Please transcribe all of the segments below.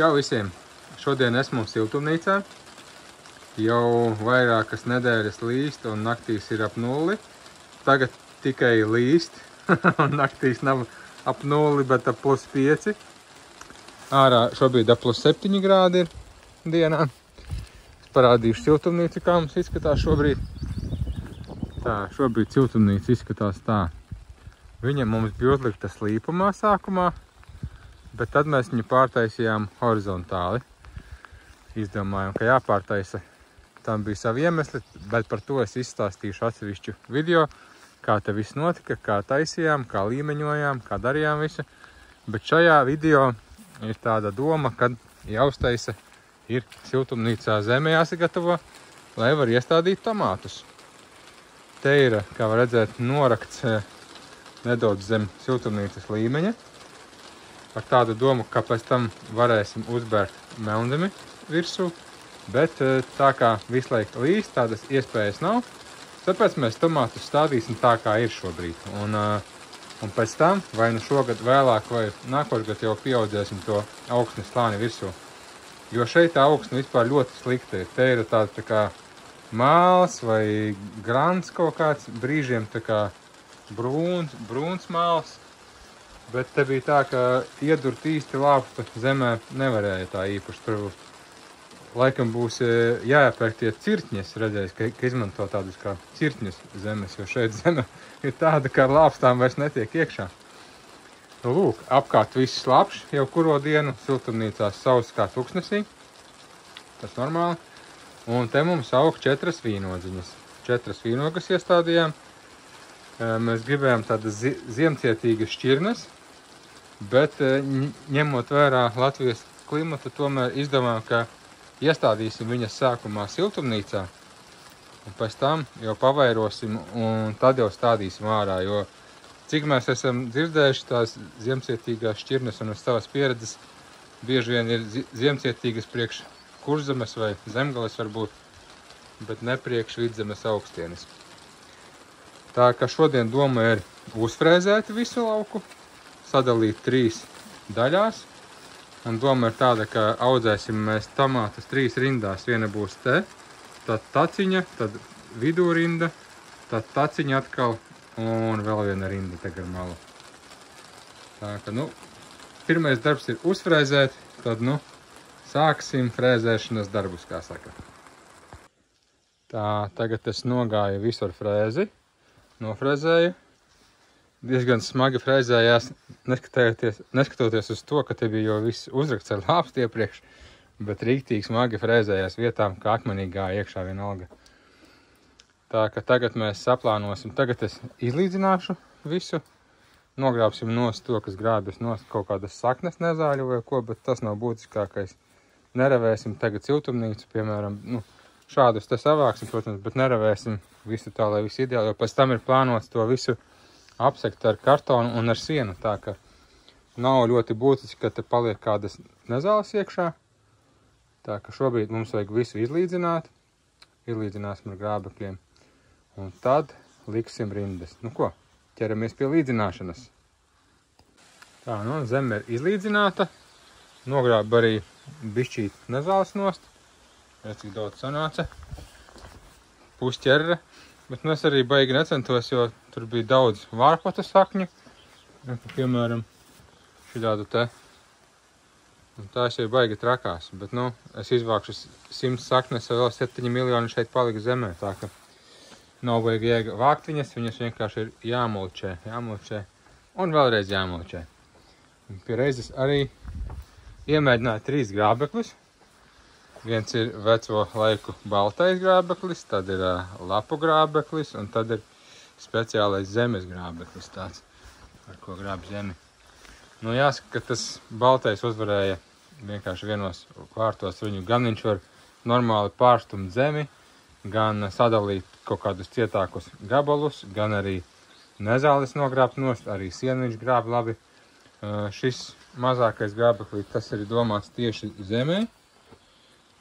Čau visiem! Šodien esmu siltumnīcā. Jau vairākas nedēļas līst un naktīs ir ap 0. Tagad tikai līst un naktīs nav ap 0, bet ap +5. Ārā šobrīd ap +7 grādi ir dienā. Es parādīšu siltumnīcu, kā mums izskatās šobrīd. Tā, šobrīd siltumnīca izskatās tā. Viņa mums bija uzlikta slīpumā sākumā, bet tad mēs viņu pārtaisījām horizontāli. Izdomājām, ka jāpārtaisa. Tam bija savi iemesli, bet par to es izstāstīšu atsevišķu video, kā te viss notika, kā taisījām, kā līmeņojām, kā darījām visu. Bet šajā video ir tāda doma, kad jāuztaisa ir siltumnīcā zeme jāsagatavo, lai var iestādīt tomātus. Te ir, kā var redzēt, norakts nedaudz zem siltumnīcas līmeņa. Ar tādu domu, ka pēc tam varēsim uzbērt melnzemi virsū, bet tā kā visu laiku līst, tādas iespējas nav, tāpēc mēs tomātus stādīsim tā, kā ir šobrīd. Un pēc tam, vai nu šogad vēlāk, vai nākošgad jau pieaudzēsim to augsnes slāni virsū. Jo šeit tā augsne vispār ļoti slikta ir. Te ir tāda tā kā māls vai grants kaut kāds, brīžiem tā kā brūns māls. Bet te bija tā, ka iedurt īsti lāpstu zemē nevarēja tā īpaši. Tur laikam būs jāiepērk tie cirtņes, redzējis, ka izmanto tādus kā cirtņus zemes, jo šeit zeme ir tāda, ka ar lāpstām vairs netiek iekšā. Nu, lūk, apkārt viss slapš jau kuro dienu, siltumnīcās sauss kā tuksnesī. Tas normāli. Un te mums aug 4 vīnodziņas. 4 vīnogas iestādījām. Mēs gribējām tādas ziemcietīgas šķirnes, bet ņemot vērā Latvijas klimatu, tomēr izdomājām, ka iestādīsim viņas sākumā siltumnīcā, un pēc tam jau pavairosim, un tad jau stādīsim ārā, jo cik mēs esam dzirdējuši tās ziemcietīgās šķirnes un uz savas pieredzes, bieži vien ir ziemcietīgas priekš Kurzemes vai Zemgales varbūt, bet ne priekš Vidzemes augstienes. Tā ka šodien doma ir uzfrēzēt visu lauku, sadalīt 3 daļās. Un doma ir tāda, ka audzēsim mēs tomātus 3 rindās. Viena būs te, tad taciņa, tad vidū rinda, tad taciņa atkal un vēl viena rinda te gar malu. Tā ka, pirmais darbs ir uzfrēzēt, tad, sāksim frēzēšanas darbus, kā saka. Tā, tagad es nogāju visu ar frēzi. Nofrēzēju. Diezgan smagi frēzējās, neskatoties uz to, ka te bija jau viss uzrakts ar lāpstu iepriekš, bet rīktīgi smagi frēzējās vietām, kā akmenī gāja iekšā vienalga. Tā ka tagad mēs saplānosim, tagad es izlīdzināšu visu, nogrābsim nost to, kas grābjas nost kaut kādas saknes nezāļu vai ko, bet tas nav būtiskākais. Neravēsim tagad siltumnīcu, piemēram, šādus te savāksim, protams, bet neravēsim visu tā, lai viss ideāli, jo pēc tam ir plānots to visu apsekt ar kartonu un ar sienu, tā ka nav ļoti būtiski, ka te paliek kādas nezāles iekšā. Tā ka šobrīd mums vajag visu izlīdzināt, izlīdzināsim ar grābekļiem, un tad liksim rindas. Nu ko, ķeramies pie līdzināšanas. Tā, zeme ir izlīdzināta, nogrāb arī bišķīt nezāles nost. Redz, cik daudz sanāca. Pusķerra. Bet es arī baigi necentos, jo tur bija daudz vārpatu sakņu. Piemēram, šitādu te. Un tās jau baigi trakās. Bet, es izvākšu 100 saknes, vēl 7 miljoni šeit palika zemē. Tā ka nav baigi jēga vākt viņas vienkārši ir jāmulčē. Un vēlreiz jāmulčē. Un pie reizes arī iemēģināju 3 grābekļus. Viens ir veco laiku baltais grābeklis, tad ir lapu grābeklis, un tad ir speciālais zemes grābeklis tāds, ar ko grāb zemi. Jāsaka, ka tas baltais uzvarēja vienkārši vienos vārtos. Gan viņš var normāli pārstumt zemi, gan sadalīt kaut kādus cietākus gabalus, gan arī nezāles nogrābt nost, arī sienu viņš grāb labi. Šis mazākais grābeklis, tas ir domāts tieši zemē.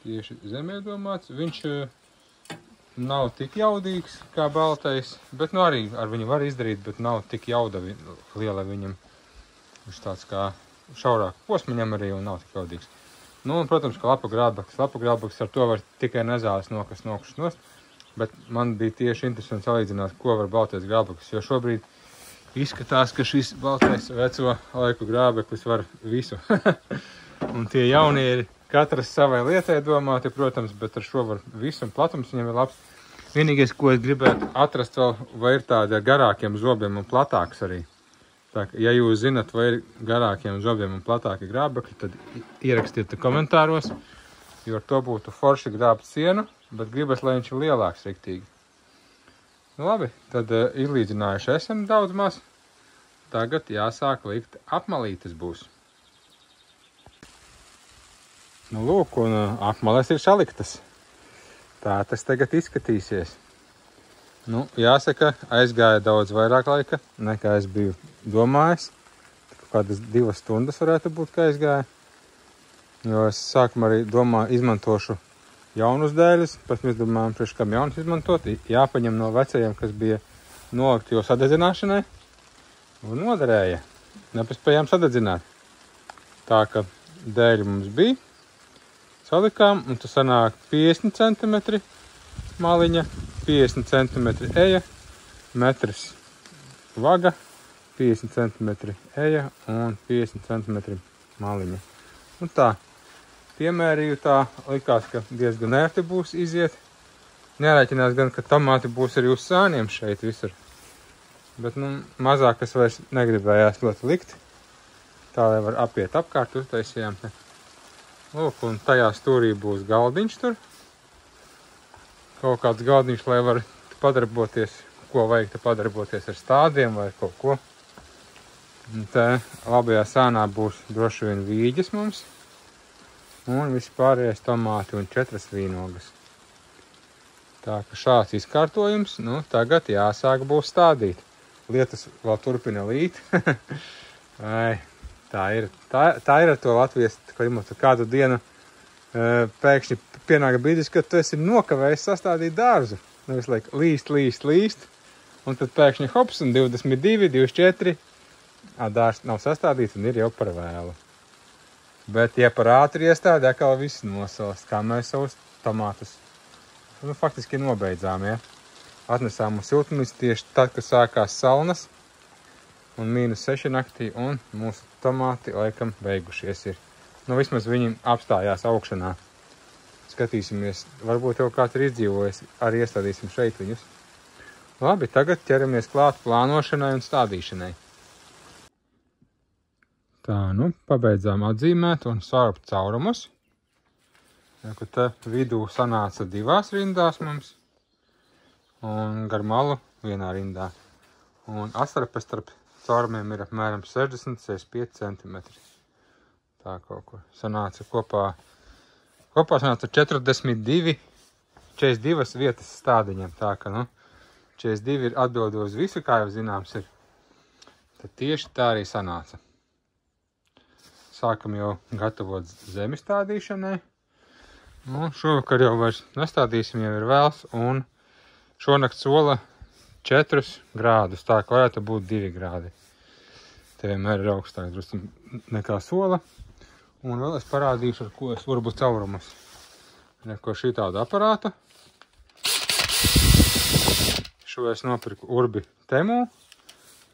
Tieši zemē domāts. Viņš nav tik jaudīgs kā baltais, bet arī ar viņu var izdarīt, bet nav tik jauda liela viņam. Viņš tāds kā šaurāk posmaņam arī un nav tik jaudīgs. Nu, un, protams, ka lapu grābeklis. Lapu grābeklis ar to var tikai nezāles nokast nost. Bet man bija tieši interesanti salīdzināt, ko var baltais grābeklis. Jo šobrīd izskatās, ka šis baltais veco laiku grābeklis var visu. Un tie jaunie ir katras savai lietai domāti, protams, bet ar šo var visu, un platums viņam ir labs. Vienīgais, ko es gribētu atrast vēl, vai ir tādi ar garākiem zobiem un platāks arī. Tā, ja jūs zinat, vai ir garākiem zobiem un platāki grābekļi, tad ierakstiet komentāros, jo ar to būtu forši grābt sienu, bet gribas, lai viņš ir lielāks riktīgi. Nu labi, tad izlīdzinājuši esam daudz maz. Tagad jāsāk likt apmalītes būs. Nu lūk, un apmalēs ir saliktas. Tā tas tagad izskatīsies. Nu, jāsaka, aizgāja daudz vairāk laika, nekā es biju domājis. Kādas 2 stundas varētu būt, kā aizgāja. Jo es sākumā arī domāju, izmantošu jaunus dēļus. Pēc mēs domājam, priekš kam jaunus izmantot. Jāpaņem no vecajiem, kas bija nolikti jau sadedzināšanai. Un noderēja. Nepaspējām sadedzināt. Tā ka dēļi mums bija. Salikām, un tas sanāk 50 cm maliņa, 50 cm eja, metrs vaga, 50 cm eja un 50 cm maliņa. Un tā, piemērīju tā, likās, ka diezgan ērti būs iziet. Nerēķinās gan, ka tomāti būs arī uz sāniem šeit visur. Bet, nu, mazāk es vairs negribējās ļoti likt. Tā, lai var apiet apkārt, uztaisījām. Lūk, un tajā stūrī būs galdiņš tur. Kaut kāds galdiņš, lai var padarboties, ko vajag te padarboties ar stādiem vai kaut ko. Un te labajā sānā būs droši vien vīģes mums. Un vispārējais tomāti un 4 vīnogas. Tā ka šāds izkārtojums, nu tagad jāsāk būs stādīt. Lietas vēl turpina līt. Vai... Tā ir ar to Latvijas klimatu. Kādu dienu pēkšņi pienāka brīdis, kad tu esi nokavējis sastādīt dārzu. Nu, visu laiku līst. Un tad pēkšņi hops un 22, 24. Dārzs nav sastādīts un ir jau par vēlu. Bet, ja par ātri iestādi, atkal viss nosalst, kā mēs savus tomātus. Nu, faktiski nobeidzām, ja. Atnesām uz siltumnīcu tieši tad, kad sākās salnas. Un -6 naktī, un mūsu tomāti laikam beigušies ir. Nu, vismaz viņi apstājās augšanā. Skatīsimies, varbūt jau kāds ir izdzīvojis, arī iestādīsim šeit viņus. Labi, tagad ķeramies klāt plānošanai un stādīšanai. Tā, nu, pabeidzām atzīmēt un sārpt caurumus. Ja, ka te vidū sanāca 2 rindās mums, un gar malu 1 rindā. Un astarpe starp caurumiem ir apmēram 60-65 cm. Tā kaut kur sanāca kopā sanāca 42 vietas stādiņam. Tā ka, nu, 42 ir atbildi uz visu, kā jau zināms ir. Tad tieši tā arī sanāca. Sākam jau gatavot zemi stādīšanai. Nu, šovakar jau vairs nestādīsim, jau ir vēls, un šonakt sola 4 grādus, tā ka varētu būt 2 grādi. Te vienmēr ir augstāk drusku nekā sola. Un vēl es parādīšu, ar ko es urbu caurumus. Neko šī tāda aparāta. Šo es nopirku urbi Temu.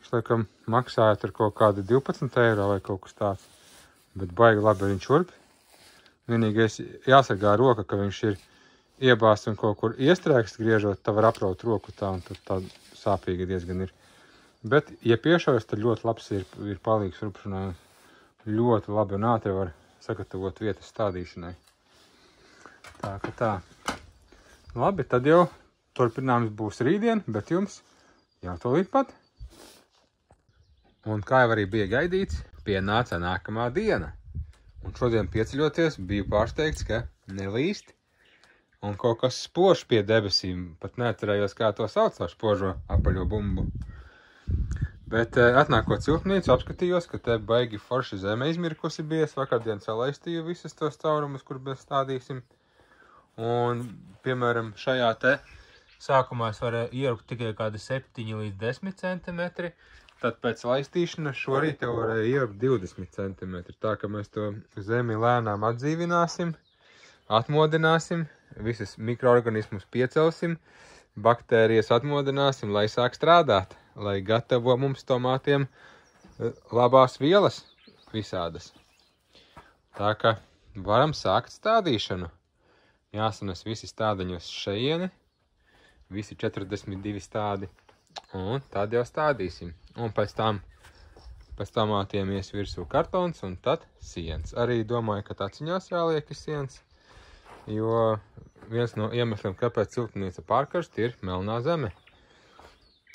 Es laikam maksāju tur kaut kādi 12 eiro vai kaut kas tāds. Bet baigi labi viņš urbi. Vienīgais jāsargā roka, ka viņš ir iebāsts un kaut kur iestrēgst griežot, tā var apraut roku tā, un tad tā sāpīgi diezgan ir. Bet, ja piešaujas, tad ļoti labs ir palīgs rupšanai. Ļoti labi un ātri var sagatavot vietas stādīšanai. Tā ka tā. Labi, tad jau turpinājums būs rītdien, bet jums jau to līdz pat. Un kā jau arī bija gaidīts, pienāca nākamā diena. Un šodien pieceļoties biju pārsteigts, ka nelīst. Un kaut kas spožs pie debesīm. Pat neatcerējos, kā to sauc ar spožo apaļo bumbu. Bet atnākot siltumnīcu, apskatījos, ka te baigi forši zeme izmirkusi bies. Vakardien salaistīju visas tos caurumus, kur mēs stādīsim. Un, piemēram, šajā te sākumā es varēju ierukt tikai kādi 7 līdz 10 centimetri. Tad pēc laistīšanas šorīt jau varēja ievapt 20 cm. Tā ka mēs to zemi lēnām atdzīvināsim, atmodināsim, visus mikroorganismus piecelsim, baktērijas atmodināsim, lai sāk strādāt, lai gatavo mums tomātiem labās vielas visādas. Tā ka varam sākt stādīšanu. Jāsanes visi stādiņi uz šejieni, visi 42 stādi, un tad jau stādīsim. Un pēc tomātiem ies virsū kartons un tad siens. Arī domāju, ka taciņās jāliek siens, jo viens no iemesliem, kāpēc siltumnīca pārkarst, ir melnā zeme.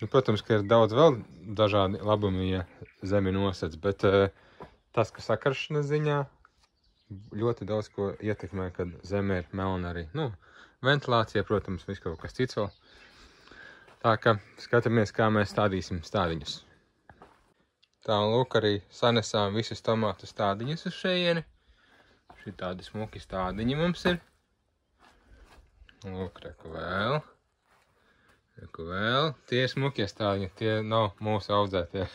Nu, protams, ka ir daudz vēl dažādi labumi, ja zemi nosedz, bet tas, ka sakaršanas ziņā ļoti daudz ko ietekmē, kad zeme ir melna arī. Nu, ventilācija, protams, viss kaut kas cits vēl. Tā ka skatāmies, kā mēs stādīsim stādiņus. Tā un lūk, arī sanesām visus tomātu stādiņus uz šejieni. Šī tādi smuki stādiņi mums ir. Lūk, reku vēl. Reku vēl. Tie smukie stādiņi, tie nav mūsu audzētie.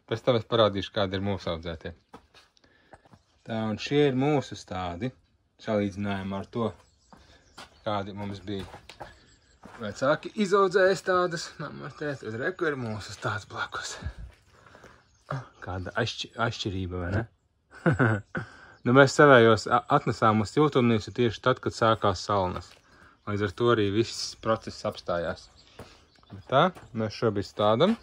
Pēc tam es parādīšu, kādi ir mūsu audzētie. Tā, un šie ir mūsu stādi. Salīdzinājumā ar to, kādi mums bija vecāki izaudzēja stādas. Mamma ar tēti, un reku ir mūsu stāds blakus. Kāda atšķirība, vai ne? Nu, mēs savējos atnesām uz siltumnīcu tieši tad, kad sākās salnas. Līdz ar to arī viss process apstājās. Bet tā, mēs šobrīd stādam.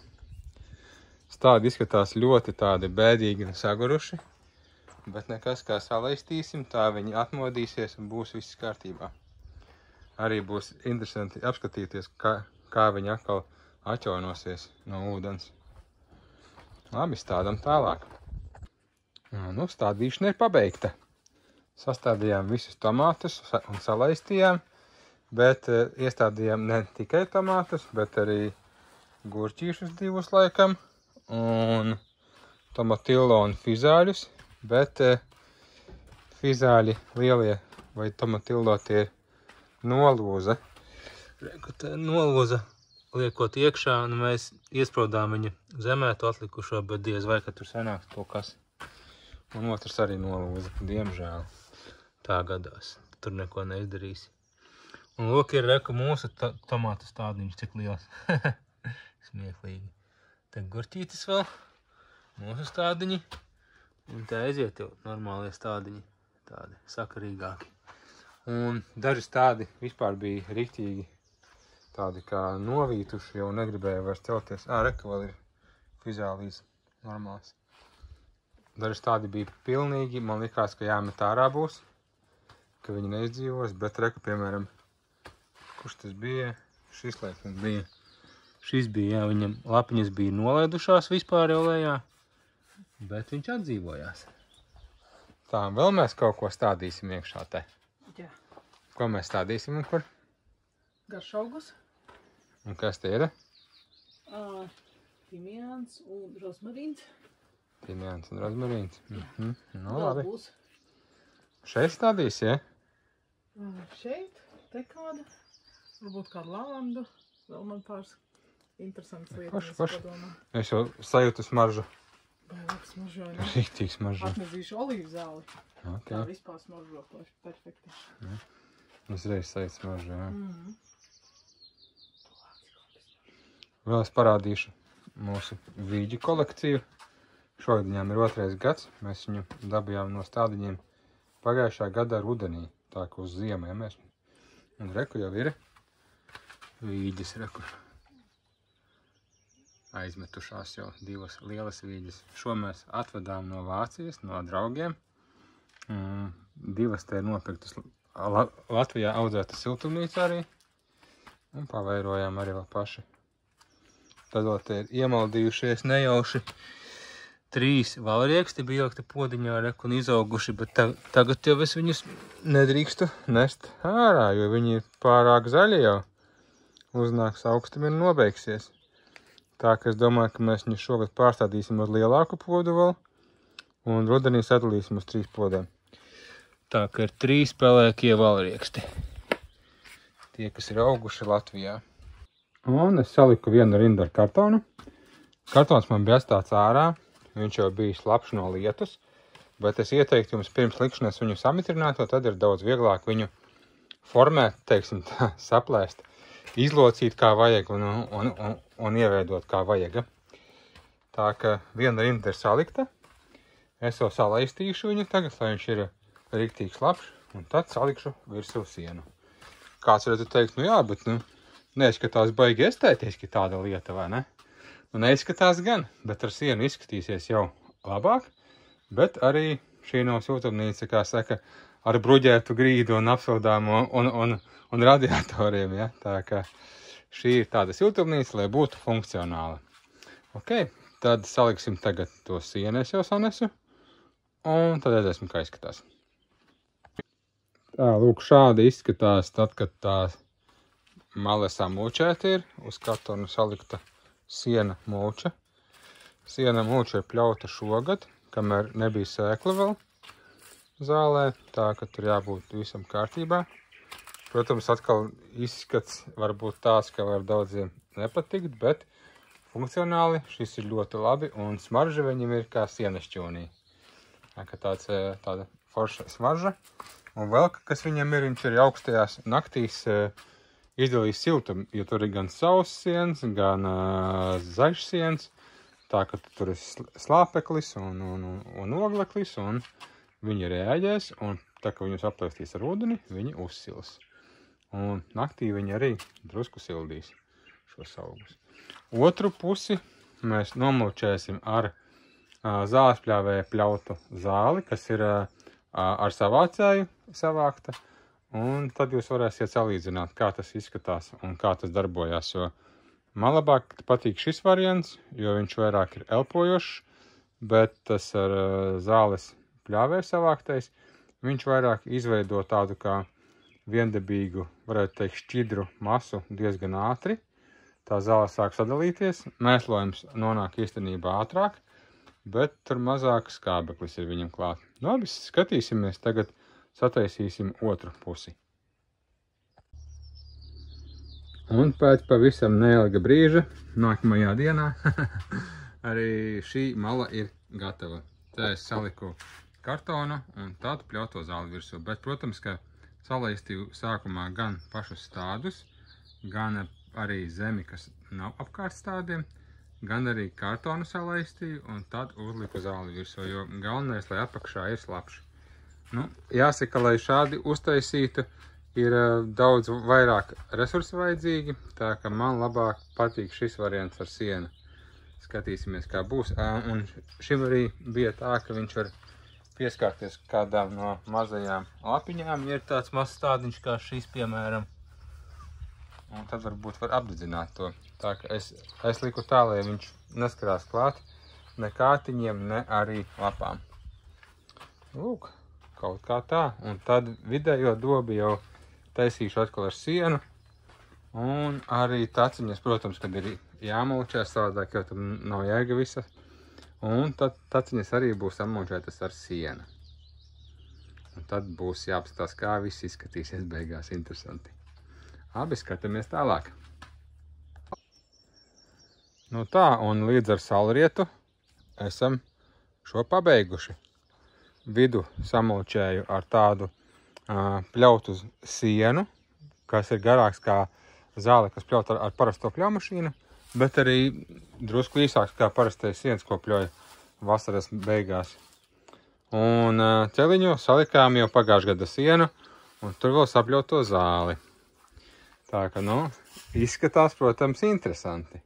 Stādi izskatās ļoti tādi bēdīgi un saguruši. Bet nekas, kā salaistīsim, tā viņi atmodīsies un būs viss kārtībā. Arī būs interesanti apskatīties, kā viņi atkal atjaunosies no ūdens. Labi, stādam tālāk. Nu, stādīšana ir pabeigta. Sastādījām visus tomātus un salaistījām, bet iestādījām ne tikai tomātus, bet arī gurķīšus divus laikam un tomatillo un fizāļus, bet fizāļi lielie vai tomatillo tie nolūza. Reku, tā nolūza. Liekot iekšā, un mēs iespraudām viņu zemē, to atlikušo, bet diez vai, ka tur sanāks kaut kas. Un otrs arī nolūza, diemžēl. Tā gadās. Tur neko neizdarīsi. Un lūk, ir reku mūsu tomātu stādiņš, cik liels. Smieklīgi. Te gurķītis vēl, mūsu stādiņi. Un te aiziet jau normālie stādiņi, tādi sakarīgāki. Un daži stādi vispār bija riktīgi tādi kā novītuši, jau negribēja vairs celties. Reka vēl ir fizālīs normāls. Daži tādi bija pilnīgi, man likās, ka jāmet ārā būs, ka viņi neizdzīvos, bet reku, piemēram, kurš tas bija? Šis laikam bija. Šis bija, jā, viņam lapiņas bija nolaidušās vispār jau lejā, bet viņš atdzīvojās. Tā, vēl mēs kaut ko stādīsim iekšā te. Jā. Ko mēs stādīsim un kur? Garšaugus. Un kas te ir? Timians un rozmarīns. Timians un rozmarīns. Nu, Vēl labi. būs. Šeit stādīs, ja? Šeit, te kāda. Varbūt kāda lavanda. Vēl man pāris interesants lietas padomā. Es jau sajūtu smaržu. Bailāk smaržo, ne? Riktīgi smaržu. Atnezīšu olīvu zāli. Okay. Tā vispār smaržo, perfekti. Uzreiz sajūt smaržu, jā. Vēl es parādīšu mūsu vīģi kolekciju. Šogad viņām ir 2. gads. Mēs viņu dabījām no stādiņiem pagājušā gada rudenī. Tā kā uz ziemēm mēs. Un reku jau ir vīģis, reku. Aizmetušās jau 2 lielas vīģis. Šo mēs atvedām no Vācijas, no draugiem. 2 te ir nopirktas Latvijā audzēta siltumnīca arī. Un pavērojām arī vēl paši. Tad vēl te ir iemaldījušies nejauši 3 valrieksti, bija jau te podiņā reku un izauguši, bet tagad jau es viņus nedrīkstu nest ārā, jo viņi ir pārāk zaļi jau. Uznāks augstumi un nobeigsies. Tā ka es domāju, ka mēs viņus šogad pārstādīsim uz lielāku podu vēl un rudenī sadalīsim uz 3 podiem. Tā ka ir 3 pelēkie valrieksti. Tie, kas ir auguši Latvijā. Un es saliku vienu rindu ar kartonu. Kartons man bija atstāts ārā, viņš jau bija slapš no lietus, bet es ieteiktu jums pirms likšanas viņu samitrināt, jo tad ir daudz vieglāk viņu formēt, teiksim tā, saplēst, izlocīt kā vajag un ieveidot kā vajag. Tā ka viena rinda ir salikta, es jau salaistīšu viņu tagad, lai viņš ir riktīgi slapš, un tad salikšu virsū sienu. Kāds varētu teikt, nu jā, bet neizskatās baigi estētiski tāda lieta, vai ne? Neizskatās gan, bet ar sienu izskatīsies jau labāk, bet arī šī nav siltumnīca, kā saka, ar bruģētu grīdu un apsildāmo un radiatoriem, ja? Tā ka šī ir tāda siltumnīca, lai būtu funkcionāla. Ok, tad saliksim tagad to sienu, es jau sanesu, un tad redzēsim, kā izskatās. Tā, lūk, šādi izskatās tad, kad tā male samulčēta ir, uz kartonu salikta siena mulča. Siena mulča ir pļauta šogad, kamēr nebija sēkla vēl zālē, tā ka tur jābūt visam kārtībā. Protams, atkal izskats var būt tāds, ka var daudziem nepatikt, bet funkcionāli šis ir ļoti labi un smarža viņam ir kā sienešķūnī. Tā ka tāda forša smarža. Un vēl, kas viņam ir, viņš ir augstajās naktīs izdalījis siltumu, jo tur ir gan sauss siens, gan zaļš siens, tā ka tur ir slāpeklis un ogleklis, un viņi reaģēs, un tā, ka viņus aplaistīs ar ūdeni, viņi uzsils. Un naktī viņi arī drusku sildīs šos augus. Otru pusi mēs nomulčēsim ar zālespļāvēja pļautu zāli, kas ir ar savācēju savākta. Un tad jūs varēsiet salīdzināt, kā tas izskatās un kā tas darbojās, jo man labāk patīk šis variants, jo viņš vairāk ir elpojošs, bet tas ar zāles pļāvēju savāktais, viņš vairāk izveido tādu kā viendabīgu, varētu teikt, šķidru masu diezgan ātri. Tā zāle sāk sadalīties, mēslojums nonāk īstenībā ātrāk, bet tur mazāk skābeklis ir viņam klāt. Labi, skatīsimies tagad. Sataisīsim otru pusi. Un pēc pavisam neilga brīža, nākamajā dienā, arī šī mala ir gatava. Tā es saliku kartonu un tādu pļauto zāli virsū. Bet, protams, ka salaistīju sākumā gan pašus stādus, gan arī zemi, kas nav apkārt stādiem, gan arī kartonu salaistīju un tad uzliku zāli virsū, jo galvenais, lai apakšā ir slapš. Jāsaka, lai šādi uztaisītu, ir daudz vairāk resursu vajadzīgi, tā ka man labāk patīk šis variants ar sienu. Skatīsimies, kā būs. Un šim arī bija tā, ka viņš var pieskārties kādām no mazajām lapiņām, ja ir tāds mazs stādiņš kā šis, piemēram. Un tad varbūt var apdedzināt to. Tā ka es liku tā, lai viņš neskarās klāt ne kātiņiem, ne arī lapām. Lūk. Kaut kā tā, un tad vidējo dobu jau taisīšu atkal ar sienu, un arī taciņas, protams, kad ir jāmulčē savādāk, jo tam nav jēga visa, un tad taciņas arī būs samulčētas ar sienu. Un tad būs jāapstās, kā viss izskatīsies beigās interesanti. Abi skatāmies tālāk. Nu tā, un līdz ar saulrietu esam šo pabeiguši. Vidu samulčēju ar tādu pļautu sienu, kas ir garāks kā zāle, kas pļaut ar parasto pļaumašīnu, bet arī drusku īsāks kā parastais siens, ko pļauj vasaras beigās. Un celiņu salikām jau pagājušā gada sienu, un tur vēl sapļauto zāli. Tā ka, izskatās, protams, interesanti.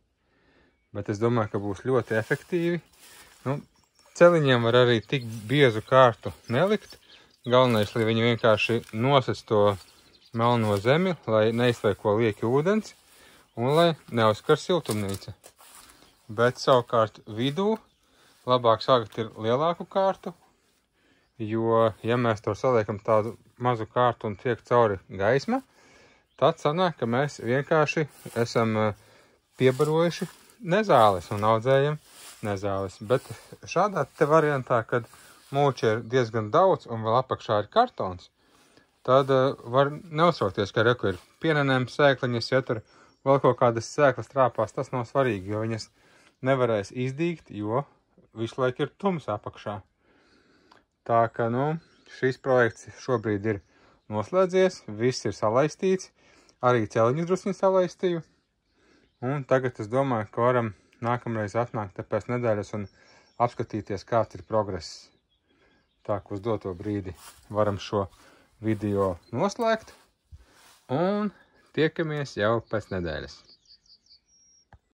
Bet es domāju, ka būs ļoti efektīvi. Celiņiem var arī tik biezu kārtu nelikt. Galvenais, lai viņi vienkārši nosec to melno zemi, lai neizlieko lieki ūdens un lai neuzskar siltumnīca. Bet savukārt vidū labāk sākt ir lielāku kārtu, jo, ja mēs to saliekam tādu mazu kārtu un tiek cauri gaisma, tad sanāk, ka mēs vienkārši esam piebarojuši nezāles un audzējam nezāles. Bet šādā te variantā, kad mulča ir diezgan daudz un vēl apakšā ir kartons, tad var neuztraukties, ka reku ir pienenēm sēkliņas, ja tur vēl kaut kādas sēklas trāpās, tas nav svarīgi, jo viņas nevarēs izdīgt, jo visu laiku ir tums apakšā. Tā ka, šis projekts šobrīd ir noslēdzies, viss ir salaistīts, arī celiņus drusciņi salaistīju. Un tagad es domāju, ka varam nākamreiz atnākt pēc nedēļas un apskatīties, kāds ir progress. Tā, ka uz doto brīdi varam šo video noslēgt un tiekamies jau pēc nedēļas.